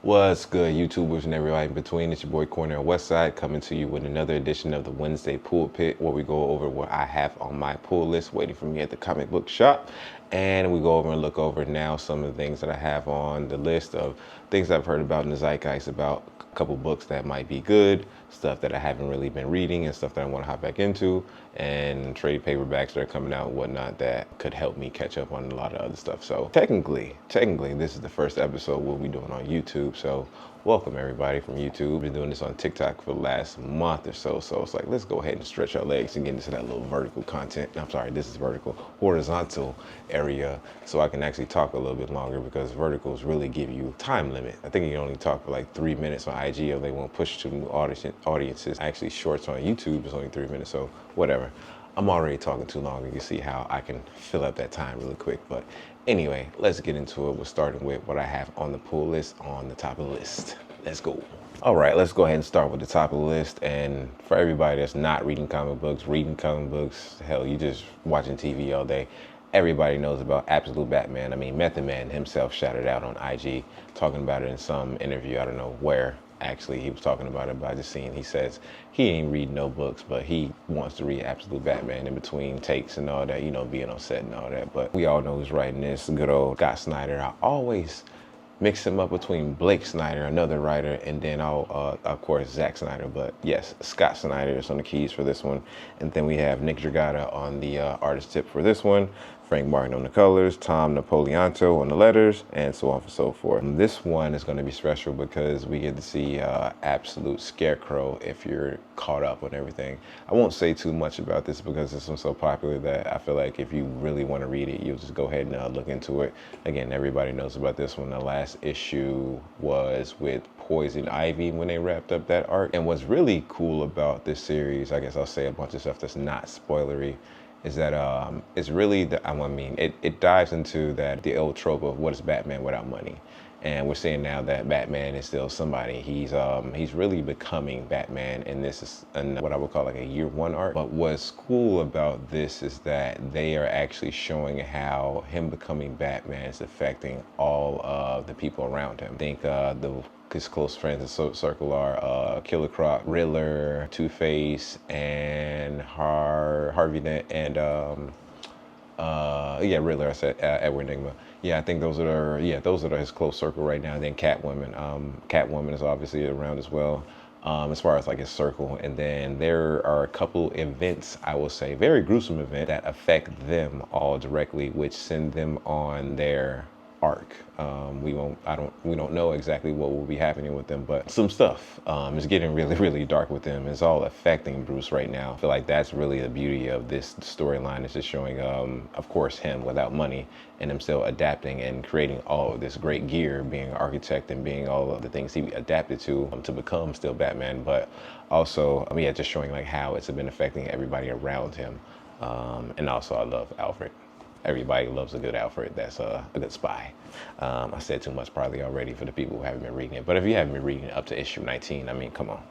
What's good, YouTubers and everybody in between? It's your boy Cornell Westside coming to you with another edition of the Wednesday Pullpit, where we go over what I have on my pull list waiting for me at the comic book shop. And we go over and look over now some of the things that I have on the list of things I've heard about in the zeitgeist about a couple books that might be good, stuff that I haven't really been reading, and stuff that I want to hop back into, and trade paperbacks that are coming out and whatnot that could help me catch up on a lot of other stuff. So technically, this is the first episode we'll be doing on YouTube. So welcome everybody from YouTube. I've been doing this on TikTok for the last month or so. So it's like, let's go ahead and stretch our legs and get into that little vertical content. I'm sorry, this is vertical, horizontal area. So I can actually talk a little bit longer, because verticals really give you time limit. I think you can only talk for like 3 minutes on IG, or they won't push to new audiences. Actually, shorts on YouTube is only 3 minutes. So whatever. I'm already talking too long. You can see how I can fill up that time really quick. But anyway, let's get into it. We're starting with what I have on the pull list on the top of the list. Let's go. All right, let's go ahead and start with the top of the list. And for everybody that's not reading comic books, hell, you just watching TV all day, everybody knows about Absolute Batman. I mean, Method Man himself shouted out on IG, talking about it in some interview. I don't know where. Actually, he was talking about it by just seeing. He says he ain't read no books, but he wants to read Absolute Batman in between takes and all that, you know, being on set and all that. But we all know who's writing this, good old Scott Snyder. I always mix him up between Blake Snyder, another writer, and then of course, Zack Snyder. But yes, Scott Snyder is on the keys for this one. And then we have Nick Dragata on the artist tip for this one, Frank Martin on the colors, Tom Napolitanto on the letters, and so on and so forth. And this one is going to be special because we get to see Absolute Scarecrow if you're caught up on everything. I won't say too much about this because this one's so popular that I feel like if you really want to read it, you'll just go ahead and look into it. Again, everybody knows about this one. The last issue was with Poison Ivy when they wrapped up that arc. And what's really cool about this series, I guess I'll say a bunch of stuff that's not spoilery, is that it's really, it dives into the old trope of what is Batman without money. And we're seeing now that Batman is still somebody. He's really becoming Batman, and this is what I would call like a year one arc. But what's cool about this is that they are actually showing how him becoming Batman is affecting all of the people around him. I think his close friends in circle are Killer Croc, Riddler, Two-Face, and Harvey Dent, and Riddler. I said Edward Nygma. Yeah, I think those are his close circle right now. And then Catwoman. Catwoman is obviously around as well, as far as like his circle. And then there are a couple events, I will say, very gruesome events that affect them all directly, which send them on their arc. We don't know exactly what will be happening with them, but some stuff is getting really, really dark with them. It's all affecting Bruce right now. I feel like that's really the beauty of this storyline. It's just showing, of course, him without money and him still adapting and creating all of this great gear, being an architect and being all of the things he adapted to become still Batman, but also, just showing like how it's been affecting everybody around him. And also, I love Alfred. Everybody loves a good Alfred. That's a good spy. I said too much probably already for the people who haven't been reading it. But if you haven't been reading it up to issue 19, I mean, come on,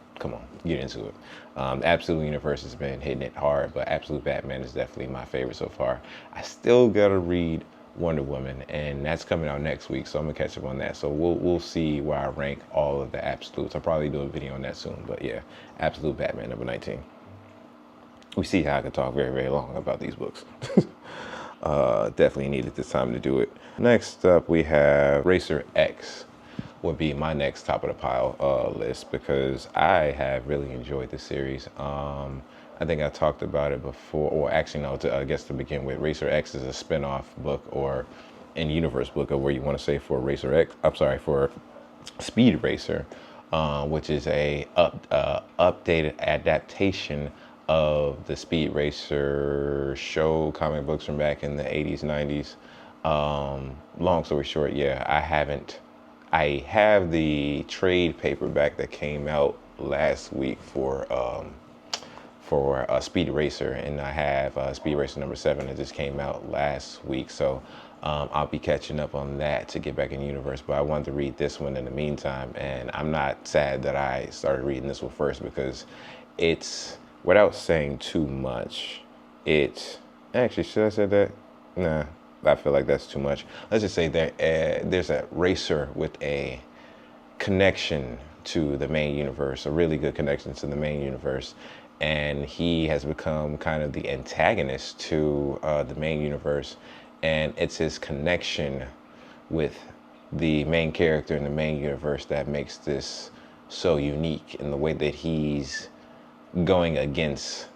get into it. Absolute Universe has been hitting it hard, but Absolute Batman is definitely my favorite so far. I still gotta read Wonder Woman, and that's coming out next week, so I'm gonna catch up on that. So we'll see where I rank all of the Absolutes. I'll probably do a video on that soon, but yeah, Absolute Batman number 19. We see how I can talk very, very long about these books. Definitely needed this time to do it. Next up, we have Racer X would be my next top of the pile list, because I have really enjoyed this series. I think I talked about it before, or actually no, I guess to begin with, Racer X is a spin-off book or in-universe book of where you want to say for Racer X, for Speed Racer, which is a updated adaptation of the Speed Racer show comic books from back in the 80s, 90s. Long story short, yeah, I have the trade paperback that came out last week for Speed Racer, and I have Speed Racer number 7 that just came out last week. So I'll be catching up on that to get back in the universe, but I wanted to read this one in the meantime, and I'm not sad that I started reading this one first, because it's, without saying too much, actually, should I say that? Nah, I feel like that's too much. Let's just say that there's a racer with a connection to the main universe, a really good connection to the main universe. And he has become kind of the antagonist to the main universe. And it's his connection with the main character in the main universe that makes this so unique in the way that he's going against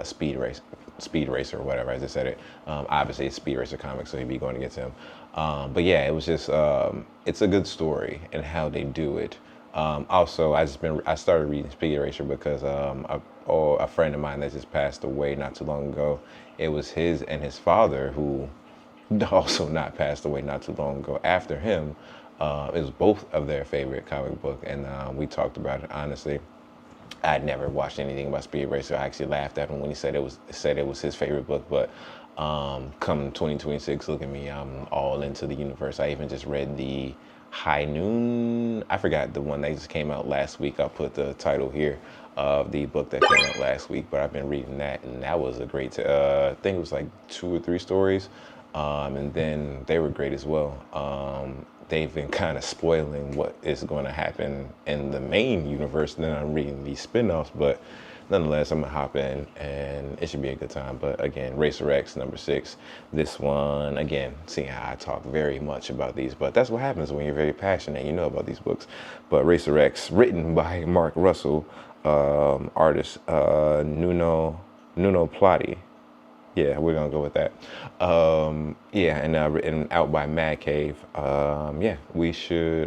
Speed Racer or whatever. I just said it. Obviously, it's Speed Racer comics, so he'd be going against him. But yeah, it was just it's a good story and how they do it. Also, I started reading Speed Racer because a friend of mine that just passed away not too long ago. It was his and his father who also not passed away not too long ago. After him, it was both of their favorite comic book, and we talked about it honestly. I'd never watched anything about Speed Racer. I actually laughed at him when he said it was his favorite book. But come 2026, look at me, I'm all into the universe. I even just read the High Noon. I forgot the one that just came out last week. I'll put the title here of the book that came out last week. But I've been reading that, and that was a great. I think it was like 2 or 3 stories, and then they were great as well. They've been kind of spoiling what is going to happen in the main universe. Then I'm reading these spin-offs, but nonetheless, I'm gonna hop in and it should be a good time. But again, Racer X #6. This one, again, seeing how I talk very much about these, but that's what happens when you're very passionate, you know about these books. But Racer X, written by Mark Russell, artist Nuno Platti. Yeah, we're gonna go with that. Yeah, and out by Mad Cave. Yeah,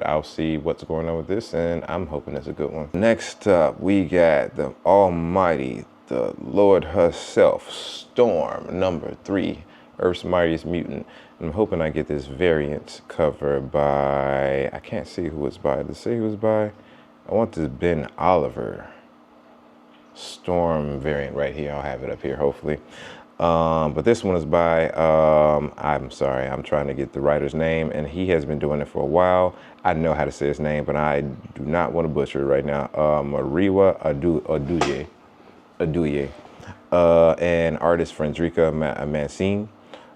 I'll see what's going on with this, and I'm hoping it's a good one. Next up, we got the almighty, the Lord herself, Storm, #3, Earth's Mightiest Mutant. And I'm hoping I get this variant cover by, I can't see who it's by. Does it say who it's by? I want this Ben Oliver Storm variant right here. I'll have it up here, hopefully. But this one is by, I'm sorry, I'm trying to get the writer's name, and he has been doing it for a while. I know how to say his name, but I do not want to butcher it right now. Mariwa Aduye, and artist Frandrika Mancine.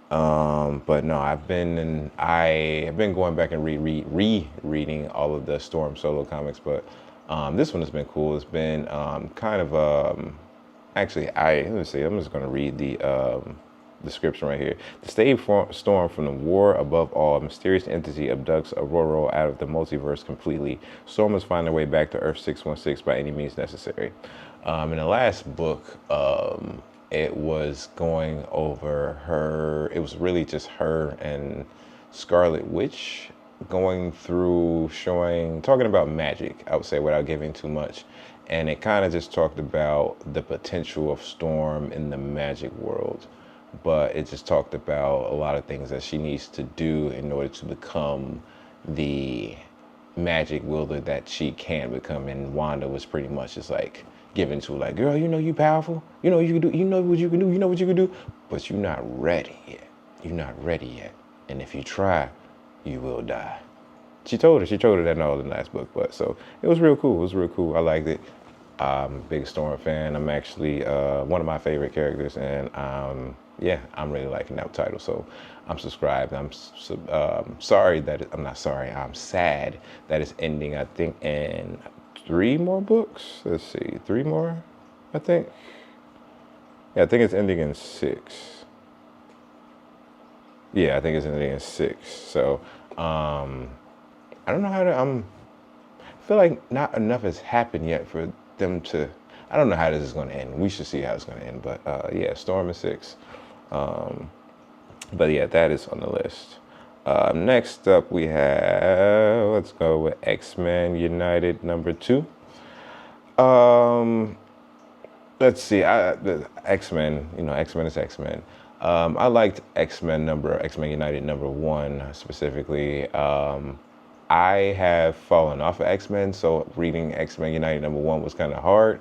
But no, I've been going back and rereading all of the Storm solo comics, but this one has been cool. It's been kind of actually, let me see. I'm just going to read the description right here. To save Storm from the war above all, a mysterious entity abducts Aurora out of the multiverse completely. Storm must find her way back to Earth 616 by any means necessary. In the last book, it was going over her. It was really just her and Scarlet Witch going through, talking about magic, I would say, without giving too much. And it kind of just talked about the potential of Storm in the magic world. But it just talked about a lot of things that she needs to do in order to become the magic wielder that she can become. And Wanda was pretty much just like given to her, like, girl, you know you powerful. You know you can do. You know what you can do. You know what you can do. But you're not ready yet. You're not ready yet. And if you try, you will die. She told her that in all the last book, but so it was real cool. It was real cool. I liked it. I'm a big Storm fan. I'm actually one of my favorite characters, and yeah, I'm really liking that title. So I'm subscribed. I'm sorry that I'm not sorry. I'm sad that it's ending. I think in 3 more books. Let's see, 3 more. I think. Yeah, I think it's ending in 6. Yeah, I think it's ending in 6. So. I don't know how to, I feel like not enough has happened yet for them to, I don't know how this is going to end. We should see how it's going to end, but yeah, Storm is 6. But yeah, that is on the list. Next up we have, let's go with X-Men United #2. Let's see, X-Men, you know, X-Men is X-Men. I liked X-Men United #1 specifically. I have fallen off of X-Men, so reading X-Men United #1 was kind of hard.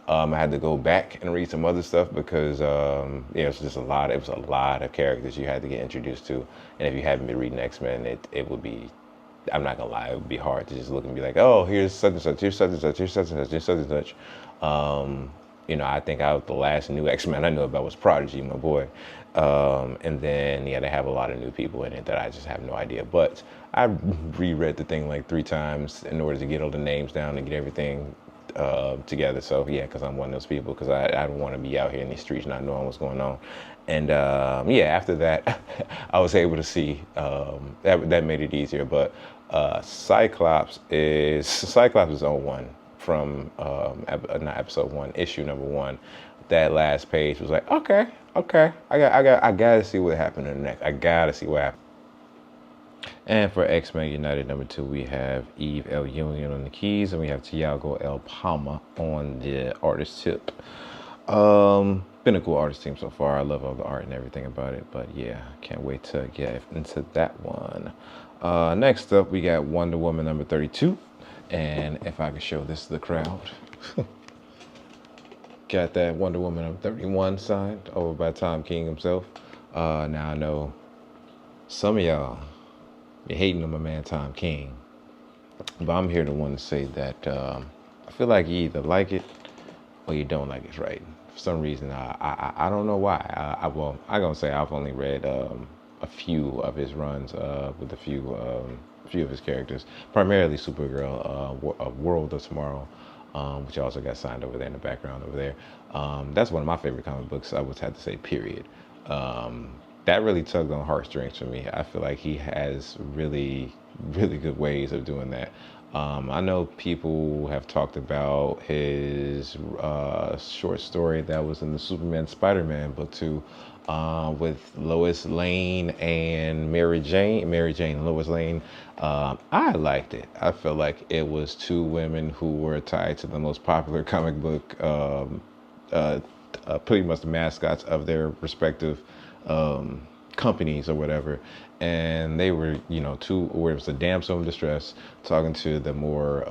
I had to go back and read some other stuff because yeah, it was just a lot of characters you had to get introduced to. And if you haven't been reading X-Men, it would be, I'm not gonna lie, it would be hard to just look and be like, oh, here's such and such, here's such and such, here's such and such, here's such and such. you know, I think the last new X-Men I knew about was Prodigy, my boy. And then, yeah, they have a lot of new people in it that I just have no idea. But I reread the thing like 3 times in order to get all the names down and get everything together. So, yeah, because I'm one of those people, because I don't want to be out here in these streets not knowing what's going on. And, yeah, after that, I was able to see that made it easier. But Cyclops is on one from not episode 1, issue number 1. That last page was like, okay, I gotta see what happened in the next. I gotta see what happened. And for X-Men United number 2, we have Eve L. Union on the keys, and we have Tiago L. Palma on the artist tip. Been a cool artist team so far. I love all the art and everything about it, but yeah, can't wait to get into that one. Next up, we got Wonder Woman number 32, and if I can show this to the crowd. Got that Wonder Woman number 31 signed over by Tom King himself. Now I know some of y'all, you're hating on my man Tom King, but I'm here to want to say that I feel like you either like it or you don't like it, right? For some reason, I don't know why. I'm gonna say I've only read a few of his runs with a few of his characters, primarily Supergirl, World of Tomorrow, which also got signed over there in the background over there. That's one of my favorite comic books, I would have to say, period. That really tugged on heartstrings for me. I feel like he has really, really good ways of doing that. I know people have talked about his short story that was in the Superman Spider-Man book 2 with Lois Lane and Mary Jane and Lois Lane. I liked it. I felt like it was 2 women who were tied to the most popular comic book, pretty much the mascots of their respective companies or whatever, and they were, you know, where it was a damsel in distress talking to the more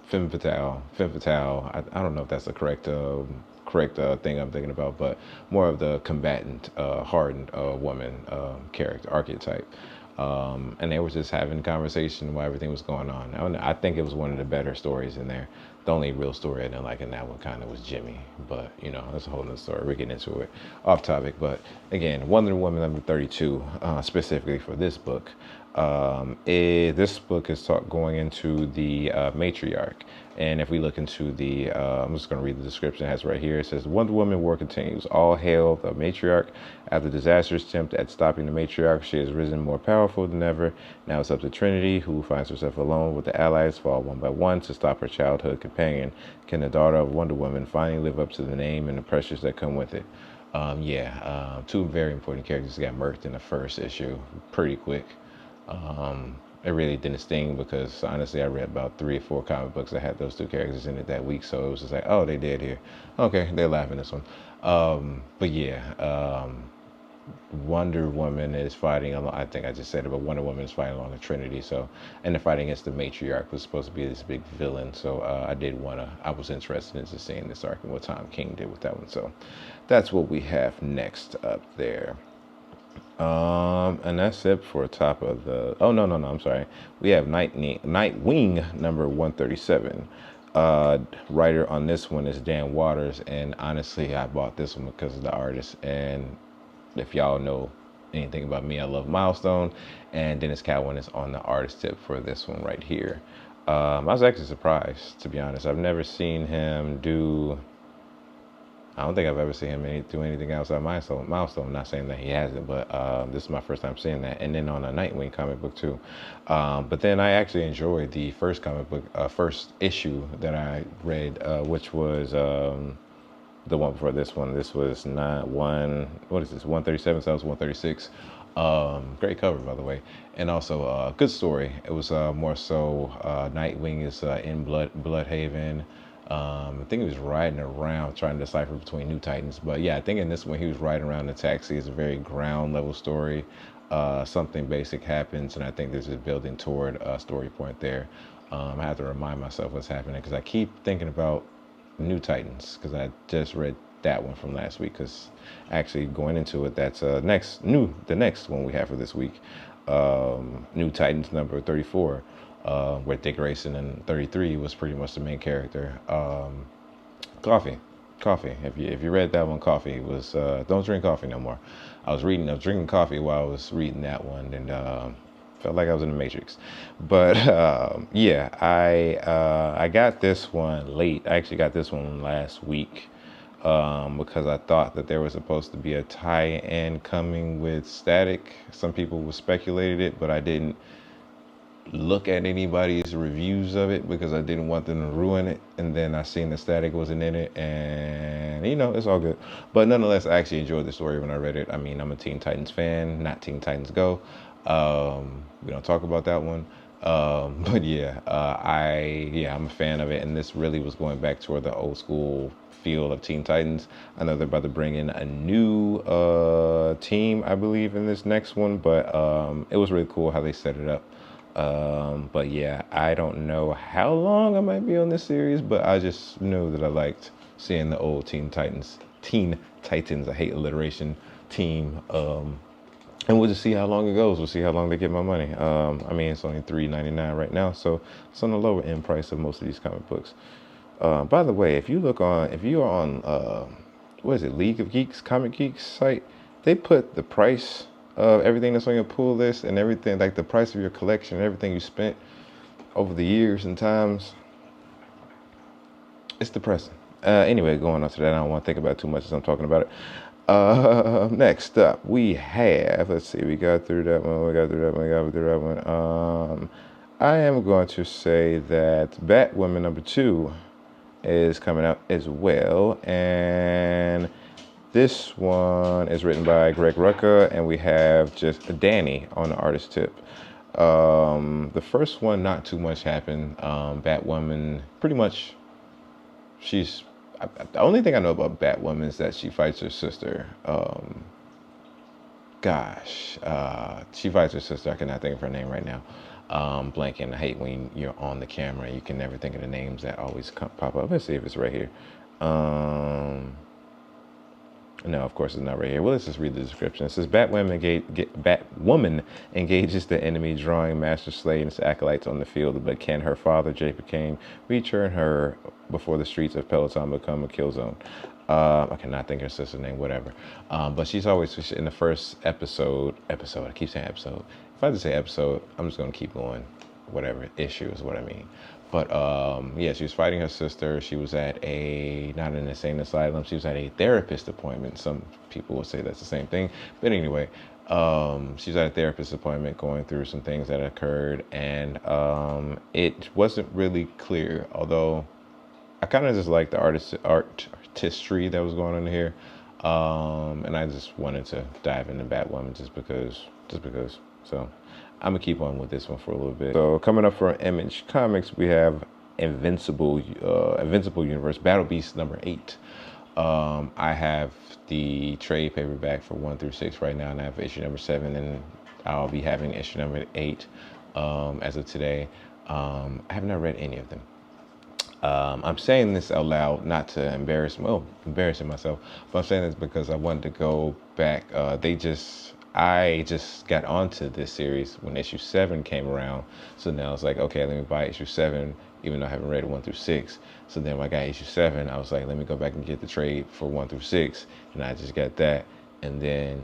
femme fatale. I don't know if that's the correct thing I'm thinking about, but more of the combatant, hardened woman character archetype. And they were just having a conversation while everything was going on. I think it was one of the better stories in there. The only real story I didn't like in that one kind of was Jimmy, but you know, that's a whole nother story. We're getting into it off topic, but again, Wonder Woman number 32, specifically for this book. This book is going into the matriarch. And if we look into the, I'm just going to read the description it has right here. It says, the Wonder Woman war continues. All hail the matriarch. After disastrous attempt at stopping the matriarch, she has risen more powerful than ever. Now it's up to Trinity, who finds herself alone with the allies, fall one by one to stop her childhood companion. Can the daughter of Wonder Woman finally live up to the name and the pressures that come with it? 2 very important characters got murked in the first issue pretty quick. It really didn't sting because honestly I read about 3 or 4 comic books that had those 2 characters in it that week, so it was just like, oh, they did here. Okay, they're laughing this one. But yeah, Wonder Woman is fighting along, I think I just said it, but Wonder Woman is fighting along the Trinity, so, and the fighting against the matriarch was supposed to be this big villain, so I was interested in just seeing this arc and what Tom King did with that one, so that's what we have next up there. And that's it for top of the, I'm sorry. We have Nightwing number 137. Writer on this one is Dan Waters, and honestly, I bought this one because of the artist. And if y'all know anything about me, I love Milestone, and Dennis Cowan is on the artist tip for this one right here. I was actually surprised, to be honest. I've never seen him do, I don't think I've ever seen him do anything outside Milestone. I'm not saying that he hasn't, but this is my first time seeing that. And then on a Nightwing comic book too. But then I actually enjoyed the first comic book, first issue that I read, which was the one before this one. This was 137, so that was 136. Great cover, by the way. And also good story. It was more so Nightwing is in Bloodhaven. I think he was riding around trying to decipher between New Titans. But yeah, I think in this one he was riding around in a taxi. It's a very ground level story. Something basic happens, and I think this is building toward a story point there. I have to remind myself what's happening because I keep thinking about New Titans because I just read that one from last week. Because actually going into it, that's the next one we have for this week. New Titans number 34. Where Dick Grayson in 33 was pretty much the main character. Coffee. Coffee. If you read that one, Coffee was don't drink coffee no more. I was drinking coffee while I was reading that one, and felt like I was in the Matrix. But yeah, I got this one late. I actually got this one last week because I thought that there was supposed to be a tie-in coming with Static. Some people were speculated it, but I didn't look at anybody's reviews of it because I didn't want them to ruin it. And then I seen the Static wasn't in it, and you know, it's all good. But nonetheless, I actually enjoyed the story when I read it. I mean, I'm a Teen Titans fan, not Teen Titans Go. We don't talk about that one. But yeah, I'm a fan of it, and this really was going back toward the old school feel of Teen Titans. I know they're about to bring in a new team, I believe, in this next one, but it was really cool how they set it up. But yeah, I don't know how long I might be on this series, but I just know that I liked seeing the old Teen Titans, I hate alliteration, team. And we'll just see how long it goes. We'll see how long they get my money. I mean, it's only $3.99 right now, so it's on the lower end price of most of these comic books. By the way, if you are on, what is it, League of Geeks, Comic Geeks site, they put the price of everything that's on your pull list and everything, like the price of your collection and everything you spent over the years and times. It's depressing. Anyway, going on to that, I don't want to think about it too much as I'm talking about it. Next up, we have, let's see, we got through that one. I am going to say that Batwoman #2 is coming out as well, and this one is written by Greg Rucka, and we have just Danny on the artist tip. The first one, not too much happened. Batwoman, pretty much, the only thing I know about Batwoman is that she fights her sister. She fights her sister. I cannot think of her name right now. Blanking. I hate when you're on the camera and you can never think of the names that always pop up. Let's see if it's right here. No, of course it's not right here. Well, let's just read the description. It says, Batwoman engages the enemy, drawing Master Slade and his acolytes on the field, but can her father, Jacob Kane, return her before the streets of Peloton become a kill zone? I cannot think of her sister's name, whatever. But she's always, in the first episode, I keep saying episode. If I just say episode, I'm just going to keep going. Whatever, issue is what I mean. But yeah, she was fighting her sister. She was at not an insane asylum. She was at a therapist appointment. Some people will say that's the same thing. But anyway, she was at a therapist appointment going through some things that occurred. And it wasn't really clear, although I kind of just like the artistry that was going on here. And I just wanted to dive into Batwoman just because. So I'm gonna keep on with this one for a little bit. So coming up for Image Comics, we have Invincible Universe, Battle Beast #8. I have the trade paperback for 1 through 6 right now, and I have issue #7, and I'll be having issue #8 as of today. I have not read any of them. I'm saying this out loud, not to embarrassing myself, but I'm saying this because I wanted to go back. I just got onto this series when issue 7 came around. So now it's like, okay, let me buy issue 7, even though I haven't read 1 through 6. So then when I got issue 7, I was like, let me go back and get the trade for 1 through 6. And I just got that. And then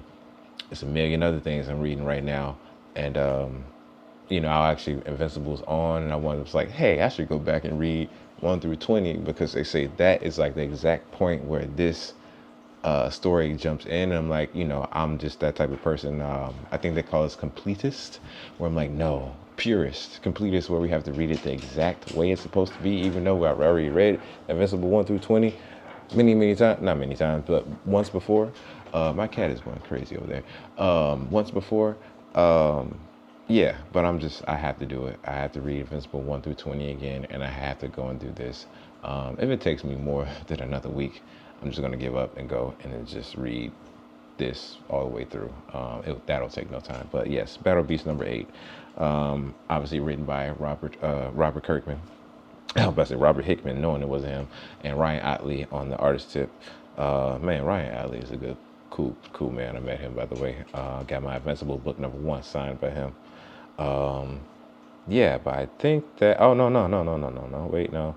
it's a million other things I'm reading right now. And, Invincible's on, and I was like, hey, I should go back and read 1 through 20 because they say that is like the exact point where this story jumps in, and I'm like, I'm just that type of person. I think they call us completist, where I'm like, no, purist. Completist, where we have to read it the exact way it's supposed to be, even though I've already read Invincible 1 through 20 many times, not many times, but once before. My cat is going crazy over there. Once before. Yeah, but I have to do it. I have to read Invincible 1 through 20 again, and I have to go and do this. If it takes me more than another week, I'm just going to give up and go and then just read this all the way through. That'll take no time. But yes, Battle Beast #8. Obviously written by Robert Kirkman. I was about to say Robert Hickman, knowing it wasn't him. And Ryan Otley on the artist tip. Man, Ryan Otley is a good, cool man. I met him, by the way. Got my Invincible book #1 signed by him. Yeah, but I think that... Oh, no. Wait, no.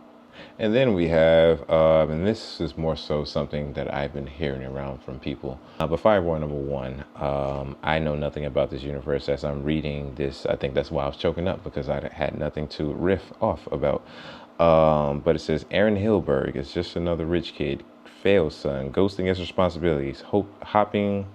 And then we have, and this is more so something that I've been hearing around from people. But Fireborn #1, I know nothing about this universe as I'm reading this. I think that's why I was choking up, because I had nothing to riff off about. But it says Aaron Hilberg is just another rich kid, failed son, ghosting his responsibilities, hopping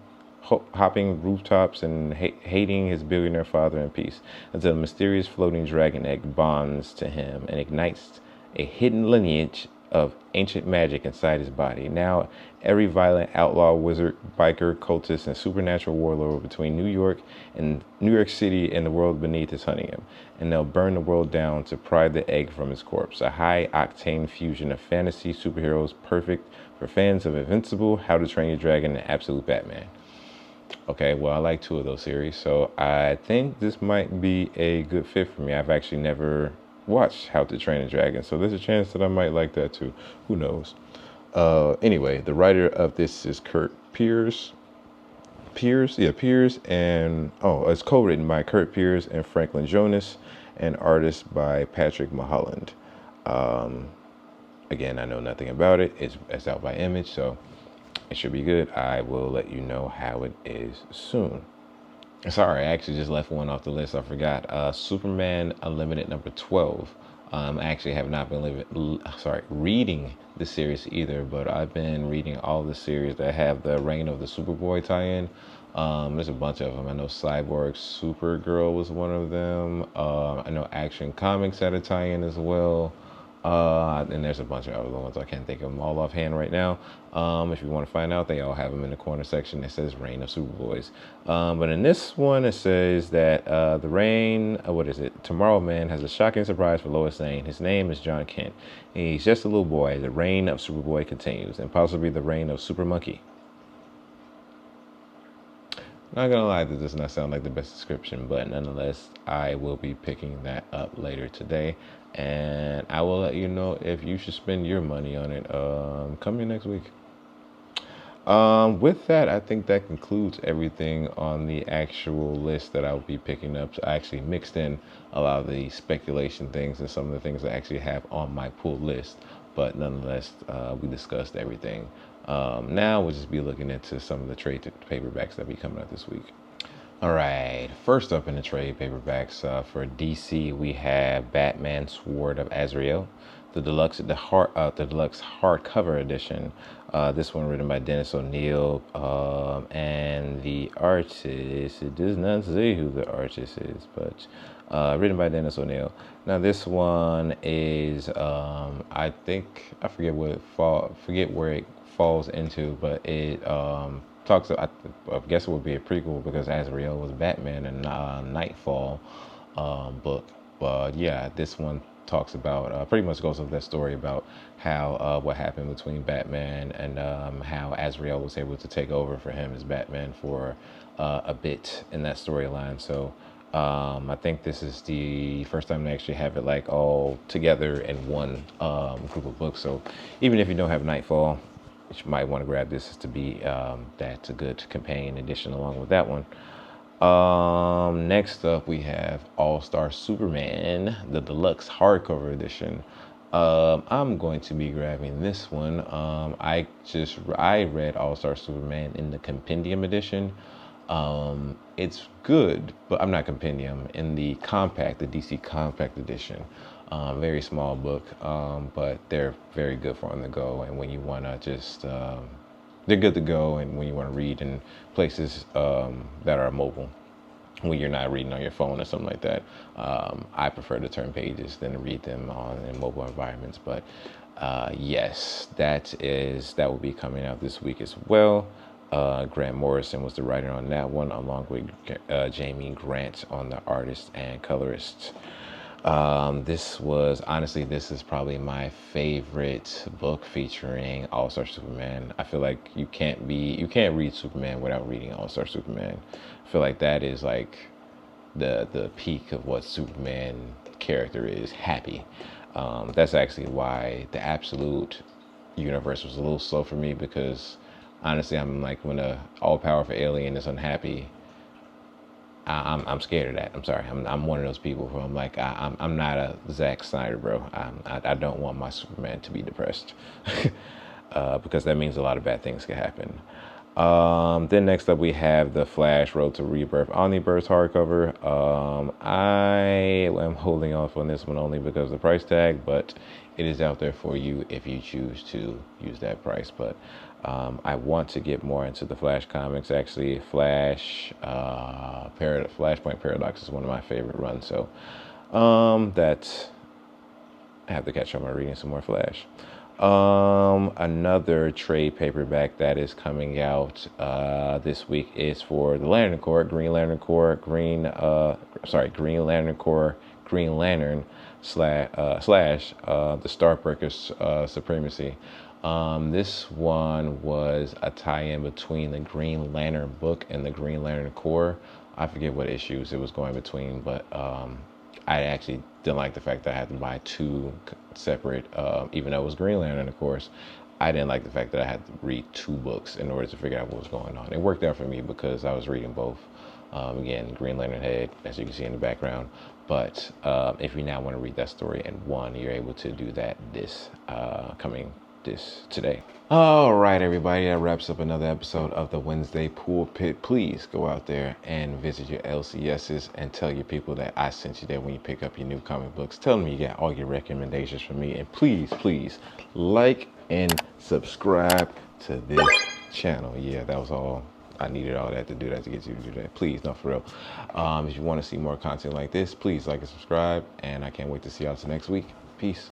rooftops and hating his billionaire father in peace, until a mysterious floating dragon egg bonds to him and ignites a hidden lineage of ancient magic inside his body. Now, every violent outlaw, wizard, biker, cultist, and supernatural warlord between New York City and the world beneath is hunting him, and they'll burn the world down to pry the egg from his corpse. A high-octane fusion of fantasy superheroes, perfect for fans of Invincible, How to Train Your Dragon, and Absolute Batman. Okay, well, I like 2 of those series, so I think this might be a good fit for me. I've actually never watched How to Train a Dragon, so there's a chance that I might like that too. Who knows? Anyway, the writer of this is Kurt Pierce. Pierce, and it's co-written by Kurt Pierce and Franklin Jonas, and artist by Patrick Mulholland. Again, I know nothing about it. It's out by Image, so it should be good. I will let you know how it is soon. Sorry, I actually just left one off the list. I forgot. Superman Unlimited #12. I actually have not been reading the series either, but I've been reading all the series that have the Reign of the Superboy tie-in. There's a bunch of them. I know Cyborg Supergirl was one of them. I know Action Comics had a tie-in as well. And there's a bunch of other ones. I can't think of them all offhand right now. If you want to find out, they all have them in the corner section. It says Reign of Superboys. But in this one, it says that the Reign, Tomorrow Man has a shocking surprise for Lois Lane. His name is John Kent. He's just a little boy. The Reign of Superboy continues, and possibly the Reign of Super Monkey. Not gonna lie, that does not sound like the best description, but nonetheless, I will be picking that up later today, and I will let you know if you should spend your money on it coming next week. With that, I think that concludes everything on the actual list that I will be picking up. So I actually mixed in a lot of the speculation things and some of the things I actually have on my pull list, but nonetheless, we discussed everything. Now we'll just be looking into some of the trade paperbacks that be coming out this week. All right, first up in the trade paperbacks for DC, we have Batman Sword of Azrael, the deluxe hardcover edition. This one written by Dennis O'Neil, and the artist, it does not say who the artist is, but written by Dennis O'Neil. Now this one is, I forget where it falls into, but it talks. I guess it would be a prequel because Azrael was Batman in Nightfall book. But yeah, this one talks about pretty much goes over that story about how what happened between Batman and how Azrael was able to take over for him as Batman for a bit in that storyline. So I think this is the first time they actually have it like all together in one group of books. So even if you don't have Nightfall, you might want to grab this to be that's a good companion edition along with that one. Next up, we have All-Star Superman, the deluxe hardcover edition. I'm going to be grabbing this one. I read All-Star Superman in the compendium edition. It's good, but I'm not compendium, in the DC compact edition. Very small book, but they're very good for on the go. And when you want to just, they're good to go. And when you want to read in places that are mobile, when you're not reading on your phone or something like that, I prefer to turn pages than to read them in mobile environments. But yes, that will be coming out this week as well. Grant Morrison was the writer on that one, along with Jamie Grant on the artist and colorist. This is probably my favorite book featuring All-Star Superman. I feel like you can't read Superman without reading All-Star Superman. I feel like that is like the peak of what Superman character is, happy. That's actually why the Absolute universe was a little slow for me, because honestly, I'm like, when a all-powerful alien is unhappy, I'm scared of that. I'm sorry. I'm one of those people who I'm like, I'm not a Zack Snyder, bro. I don't want my Superman to be depressed. Because that means a lot of bad things can happen. Then next up we have the Flash Road to Rebirth Omniverse hardcover. I am holding off on this one only because of the price tag, but it is out there for you if you choose to use that price. But I want to get more into the Flash comics. Actually, Flashpoint Paradox is one of my favorite runs. So that I have to catch up on reading some more Flash. Another trade paperback that is coming out this week is for the Lantern Corps, Green Lantern Corps, Green Lantern Corps, Green Lantern slash the StarBreaker Supremacy. This one was a tie-in between the Green Lantern book and the Green Lantern Corps. I forget what issues it was going between, but I actually didn't like the fact that I had to buy two separate, even though it was Green Lantern, of course. I didn't like the fact that I had to read two books in order to figure out what was going on. It worked out for me because I was reading both. Again, Green Lantern head, as you can see in the background. But if you now want to read that story in one, you're able to do that today. All right, everybody, that wraps up another episode of the Wednesday Pullpit. Please go out there and visit your LCSs and tell your people that I sent you there when you pick up your new comic books. Tell them you got all your recommendations from me. And please like and subscribe to this channel. Yeah, that was all. I needed all that to do that, to get you to do that. Please, no, for real. If you want to see more content like this, please like and subscribe. And I can't wait to see y'all next week. Peace.